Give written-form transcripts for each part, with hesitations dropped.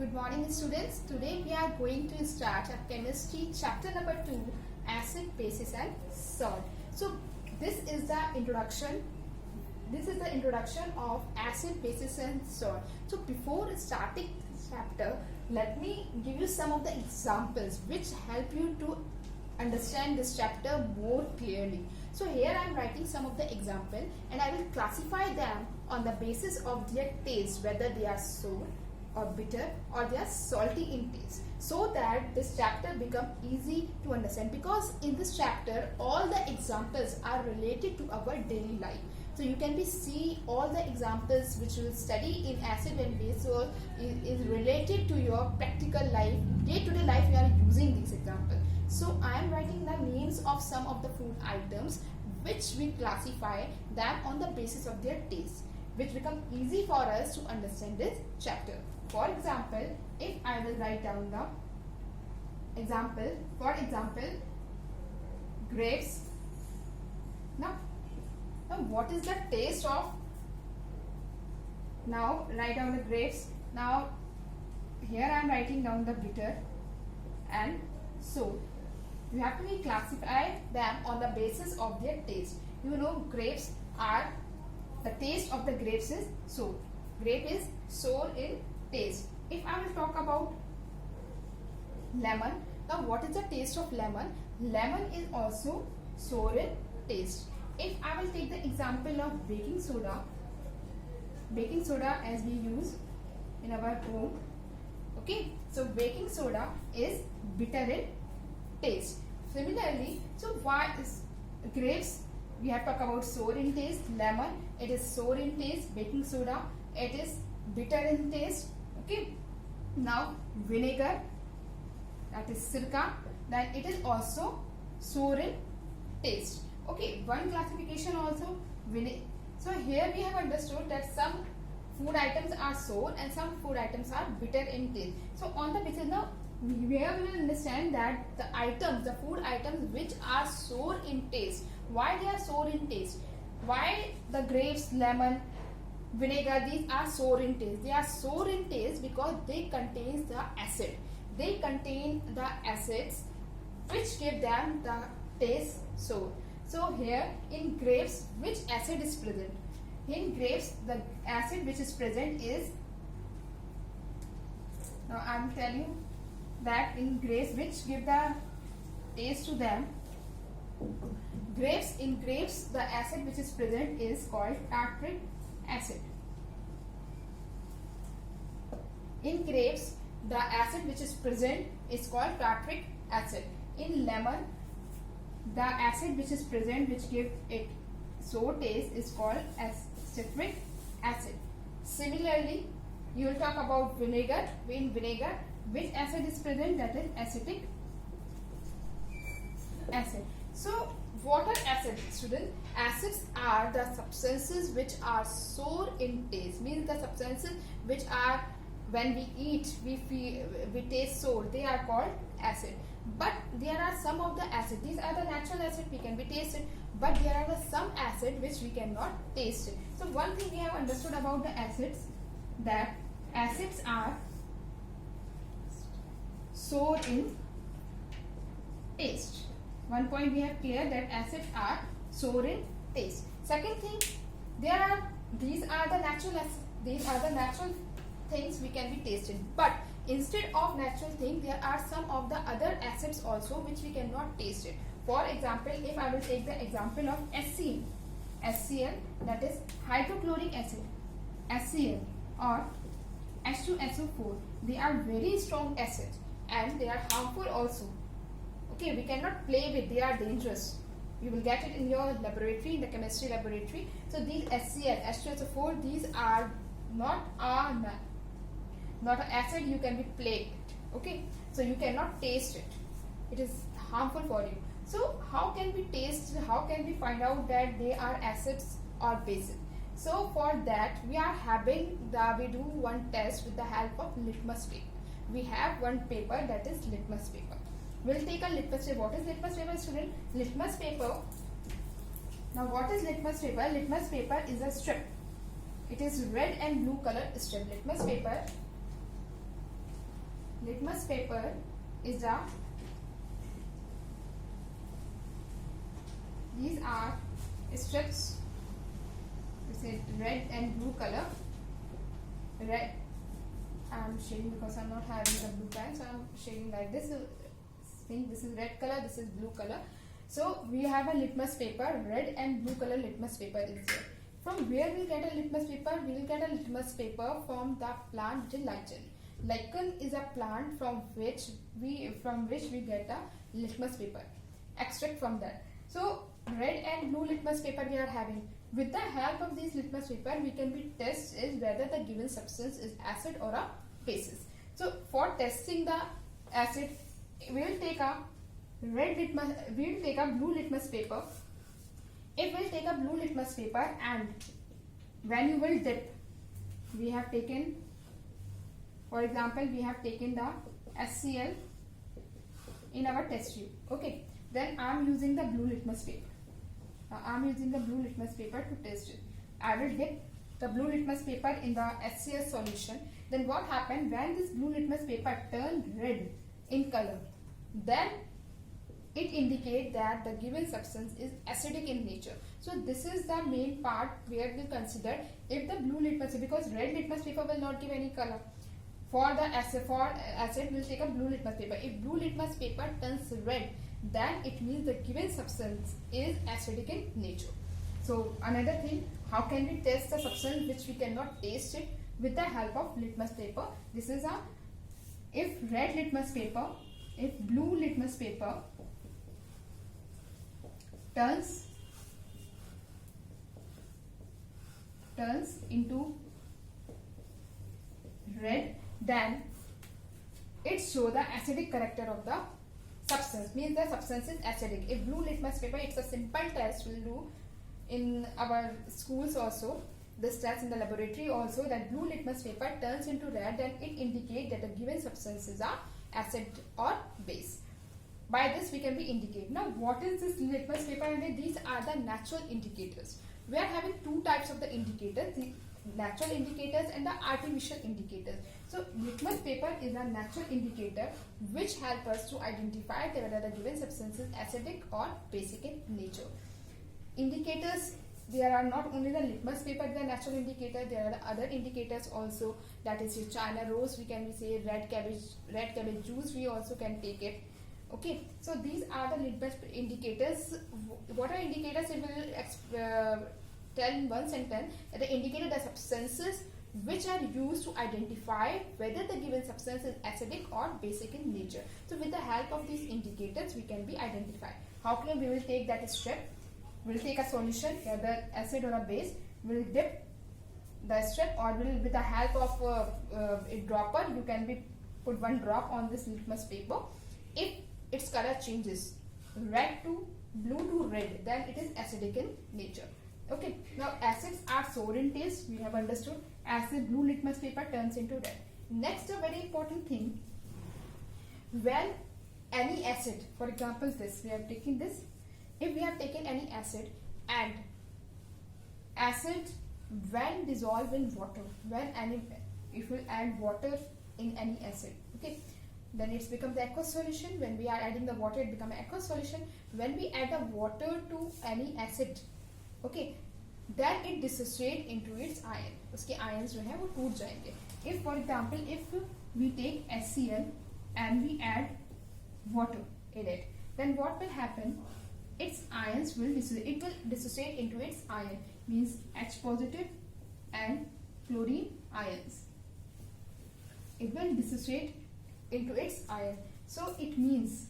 Good morning students. Today we are going to start a chemistry chapter number 2, acid, bases and salt. So this is the introduction. This is the introduction of acid, bases and salt. So before starting this chapter, let me give you some of the examples which help you to understand this chapter more clearly. So here I am writing some of the example and I will classify them on the basis of their taste, whether they are sour or bitter or they are salty in taste, so that this chapter become easy to understand, because in this chapter all the examples are related to our daily life. So you can see all the examples which you will study in acid and base is related to your practical life, day-to-day life. You are using these examples. So I am writing the names of some of the food items which we classify them on the basis of their taste, which become easy for us to understand this chapter. For example, if I will write down the example, for example, grapes. Now what is the taste of? Now write down the grapes. Now here I am writing down the bitter and sour. You have to classify them on the basis of their taste. You know, grapes are, the taste of the grapes is sour. Grape is sour in taste. If I will talk about lemon, now what is the taste of lemon? Lemon is also sour in taste. If I will take the example of baking soda as we use in our home, okay, so baking soda is bitter in taste. Similarly, so why is grapes, we have talked about sour in taste. Lemon, it is sour in taste. Baking soda, it is bitter in taste. Okay. Now vinegar, that is sirka, then it is also sour in taste. Okay, one classification also. So here we have understood that some food items are sour and some food items are bitter in taste. So on the basis now, here we will understand that the items, the food items which are sour in taste, why they are sour in taste, why the grapes, lemon, vinegar, these are sour in taste. They are sour in taste because they contain the acid. They contain the acids which give them the taste sour. So here in grapes, which acid is present? In grapes, the acid which is present is, now I will tell you that in grapes, which give the taste to them. In grapes, the acid which is present is called tartaric acid. In grapes, the acid which is present is called tartaric acid. In lemon, the acid which is present, which give it sour taste, is called citric acid. Similarly, you will talk about vinegar. In vinegar, which acid is present? That is acetic acid. So what are acids, students? Acids are the substances which are sour in taste. Means the substances which are, when we eat, we taste sour. They are called acid. But there are some of the acid. These are the natural acid, we can be tasted. But there are some acid which we cannot taste it. So one thing we have understood about the acids, that acids are sour in taste. One point we have clear, that acids are sour in taste. Second thing, these are the natural acids. These are the natural things we can be tasted. But instead of natural thing, there are some of the other acids also which we cannot taste it. For example, if I will take the example of HCl, that is hydrochloric acid, HCl or H2SO4, they are very strong acids and they are harmful also. Okay, we cannot play with, they are dangerous. You will get it in your laboratory, in the chemistry laboratory. So these HCl, H2SO4, these are not an acid you can be played with. Okay, so you cannot taste it. It is harmful for you. So how can we taste, how can we find out that they are acids or bases? So for that we do one test with the help of litmus paper. We have one paper, that is litmus paper. We'll take a litmus paper. What is litmus paper, student? Litmus paper. Now what is litmus paper? Litmus paper is a strip. It is red and blue color strip. Litmus paper litmus paper is a, these are strips, it's a red and blue color. Red, I'm shading because I'm not having the blue pen, so I'm shading like this. Think this is red color, this is blue color. So we have a litmus paper, red and blue color litmus paper is there. From where we get a litmus paper? We will get a litmus paper from the plant which is lichen. Lichen is a plant from which we get a litmus paper, extract from that. So red and blue litmus paper we are having. With the help of this litmus paper, we can be test is whether the given substance is acid or a basis. So for testing the acid, we will take a blue litmus paper. If we will take a blue litmus paper, and when you will dip, we have taken, for example, we have taken the HCl in our test tube. Okay, then I am using the blue litmus paper. I am using the blue litmus paper to test it. I will dip the blue litmus paper in the HCl solution. Then what happened, when this blue litmus paper turned red in color, then it indicates that the given substance is acidic in nature. So this is the main part where we consider if the blue litmus, because red litmus paper will not give any color. For the acid, we will take a blue litmus paper. If blue litmus paper turns red, then it means the given substance is acidic in nature. So another thing, how can we test the substance which we cannot taste it? With the help of litmus paper. This is a, if blue litmus paper turns into red, then it shows the acidic character of the substance, means the substance is acidic. If blue litmus paper, it's a simple test we'll do in our schools also, this test in the laboratory also, that blue litmus paper turns into red, then it indicates that the given substances are acid or base. By this we can be indicate. Now what is this litmus paper? And these are the natural indicators. We are having two types of the indicators, the natural indicators and the artificial indicators. So litmus paper is a natural indicator which help us to identify whether the given substance is acidic or basic in nature. Indicators, there are not only the litmus paper, the natural indicator, there are the other indicators also, that is your China rose, we can say red cabbage juice, we also can take it. Okay, so these are the litmus indicators. What are indicators? It will tell in one sentence that the indicator the substances which are used to identify whether the given substance is acidic or basic in nature. So with the help of these indicators, we can be identified. How can we will take that step? We will take a solution, either acid or a base. We will dip the strip, or will with the help of a dropper, you can be put one drop on this litmus paper. If its color changes red to blue to red, then it is acidic in nature. Okay, now acids are sour in taste, we have understood. Acid, blue litmus paper turns into red. Next, a very important thing, when any acid, for example this, we have taken this, if we have taken any acid, and acid when dissolved in water, if we add water in any acid, okay, then it's become the aqueous solution. When we are adding the water, it becomes aqueous solution. When we add the water to any acid, okay, then it dissociate into its ion. उसके ions जो है वो टूट जाएंगे. If for example, if we take HCl and we add water in it, then what will happen? Its ions will dissociate. It will dissociate into its ion, means H positive and chlorine ions. It will dissociate into its ion. So it means,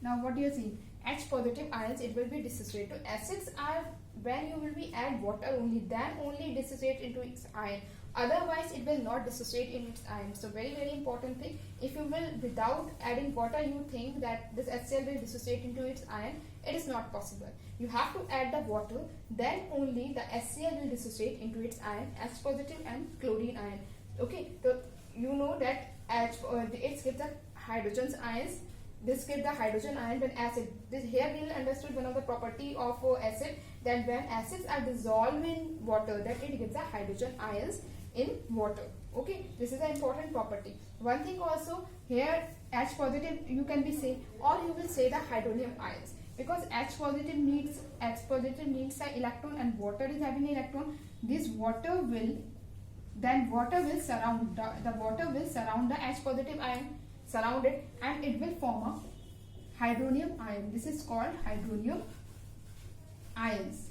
now what do you see? H positive ions, it will be dissociated to acids are when you will be add water only, then only dissociate into its ion. Otherwise it will not dissociate in its ion. So very important thing, if you will without adding water you think that this HCl will dissociate into its ion, it is not possible. You have to add the water, then only the HCl will dissociate into its ion, H positive and chlorine ion. Okay, so you know that it gives the hydrogen ions, this gives the hydrogen ion when acid. This here we will understood one of the property of acid, that when acids are dissolved in water, that it gives the hydrogen ions in water. Okay, this is an important property. One thing also here, H positive you can be say, or you will say the hydronium ions, because H positive needs the electron and water is having an electron. This water will surround the H positive ion, surround it, and it will form a hydronium ion. This is called hydronium ions.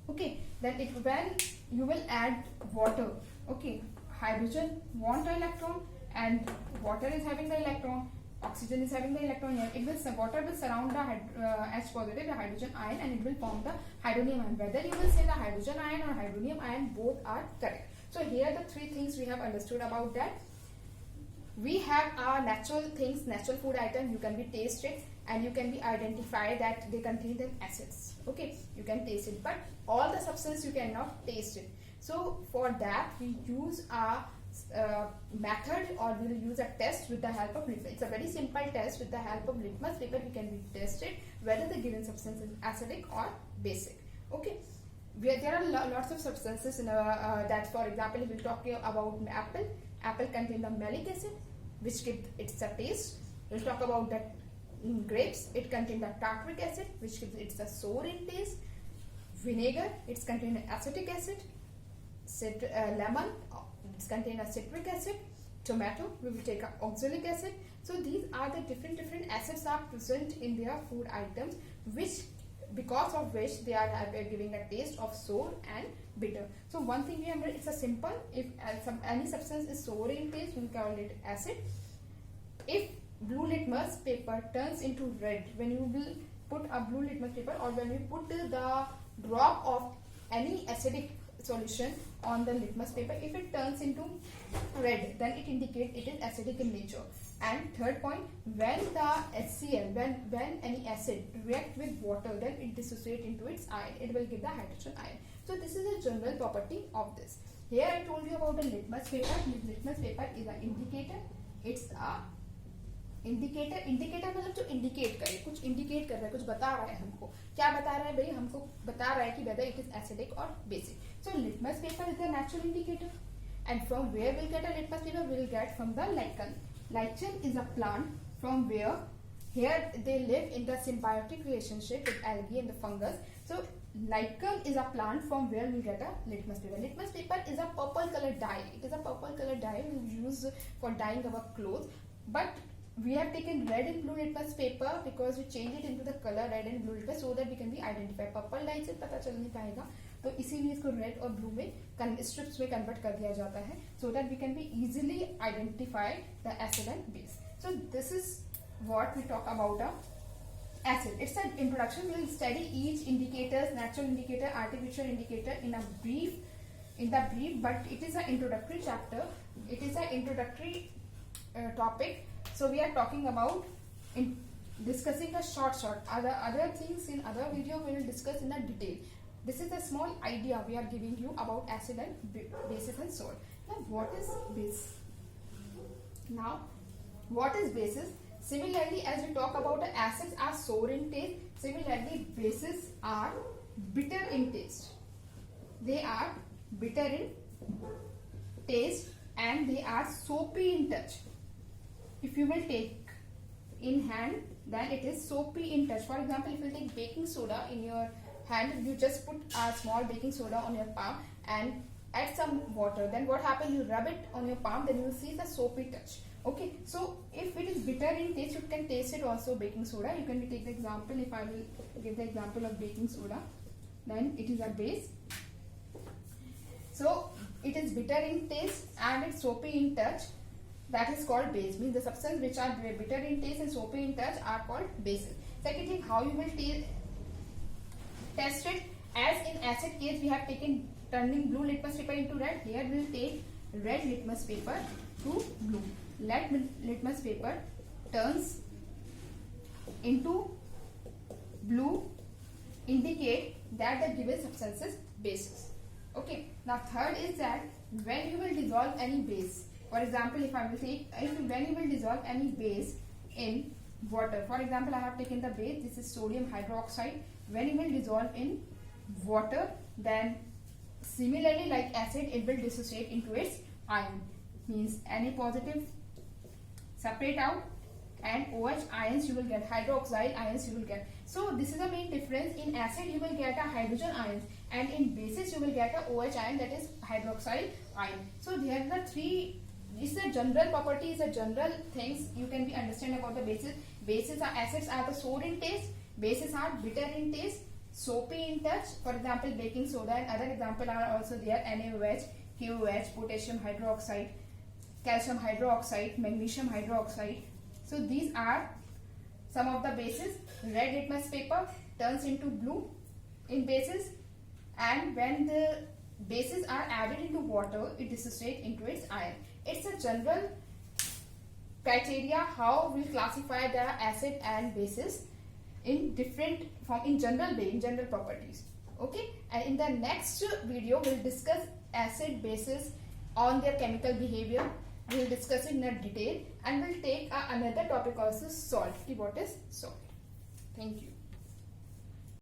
Okay, then when you will add water, okay, hydrogen want the electron and water is having the electron, oxygen is having the electron here. Water will surround the H positive, the hydrogen ion, and it will form the hydronium ion. Whether you will say the hydrogen ion or hydronium ion, both are correct. So here the three things we have understood about that. We have our natural things, natural food item. You can be taste it and you can be identify that they contain the acids. Okay, you can taste it, but all the substance you cannot taste it. So for that we use a method, or we will use a test with the help of litmus. It's a very simple test. With the help of litmus paper we can be tested whether the given substance is acidic or basic. Okay, there are lots of substances in that, for example, if we talk about apple contains the malic acid, which gives it a taste. We'll talk about that grapes, it contains the tartaric acid, which gives it a sour in taste. Vinegar, it contains acetic acid. Lemon, it contains a citric acid. Tomato, we will take oxalic acid. So these are the different acids are present in their food items, which because of which they are giving a taste of sour and bitter. So one thing we remember, it's a simple, if any substance is sour in taste, we call it acid. If blue litmus paper turns into red, when you will put a blue litmus paper, or when you put the drop of any acidic solution on the litmus paper, if it turns into red, then it indicates it is acidic in nature. And third point, when the HCl, when any acid react with water, then it dissociates into its ion, it will give the hydrogen ion. So this is a general property of this. Here I told you about the litmus paper. Litmus paper is an indicator. It's a indicator मतलब जो indicate करे, कुछ indicate कर रहा है, कुछ बता रहा है हमको. क्या बता रहा है भाई? हमको बता रहा है कि whether it is acidic or basic. So litmus paper is the natural indicator. And from where we'll get a litmus paper? We'll get from the lichen. Lichen is a plant from where here they live in the symbiotic relationship with algae and the fungus. So lichen is a plant from where we get a litmus paper. Litmus paper is a purple color dye. It is a purple color dye we use for dyeing our clothes. But we have taken red and blue litmus paper because we change it into the color red and blue litmus so that we can be identify. Purple dye से पता चल नहीं पाएगा, तो इसीलिए इसको red और blue में strips में convert कर दिया जाता है so that we can be easily identify the acid and base. So this is what we talk about a acid. It's an introduction. We will study each indicators, natural indicator, artificial indicator in the brief, but it is an introductory chapter. It is an introductory topic. So we are talking about discussing a short. Other things in other video we will discuss in a detail. This is a small idea we are giving you about acid and bases and salt. Now what is base? Now what is bases? Similarly, as we talk about the acids are sour in taste, similarly bases are bitter in taste. They are bitter in taste and they are soapy in touch. If you will take in hand, then it is soapy in touch. For example, if you take baking soda in your hand, you just put a small baking soda on your palm and add some water. Then what happens? You rub it on your palm, then you will see the soapy touch. Okay, so if it is bitter in taste, you can taste it also baking soda. You can take the example, if I will give the example of baking soda, then it is a base. So it is bitter in taste and it's soapy in touch. That is called base. Means the substance which are bitter in taste and soapy in touch are called bases. Second thing, how you will test it? As in acid case, we have taken turning blue litmus paper into red. Here we will take red litmus paper to blue. Let litmus paper turns into blue, indicate that the given substance is bases. Okay. Now third is that when you will dissolve any base. For example, if I will take, when you will dissolve any base in water. For example, I have taken the base, this is sodium hydroxide. When you will dissolve in water, then similarly like acid, it will dissociate into its ion. means Na positive separate out, and OH ions you will get, hydroxyl ions you will get. So this is the main difference. In acid you will get a hydrogen ions, and in bases you will get a OH ion, that is hydroxyl ion. So there are the three. This is a general property, is a general things you can be understand about the bases. Bases are, acids are the sour in taste, bases are bitter in taste, soapy in touch. For example, baking soda, and other example are also there, NaOH, KOH, potassium hydroxide, calcium hydroxide, magnesium hydroxide. So these are some of the bases. Red litmus paper turns into blue in bases, and when the bases are added into water, it dissociates into its ion. It's a general criteria how we classify the acid and bases in different form, in general way, in general properties. Okay, and in the next video we'll discuss acid bases on their chemical behavior. We'll discuss it in a detail, and we'll take another topic also, salt. What is salt? Thank you.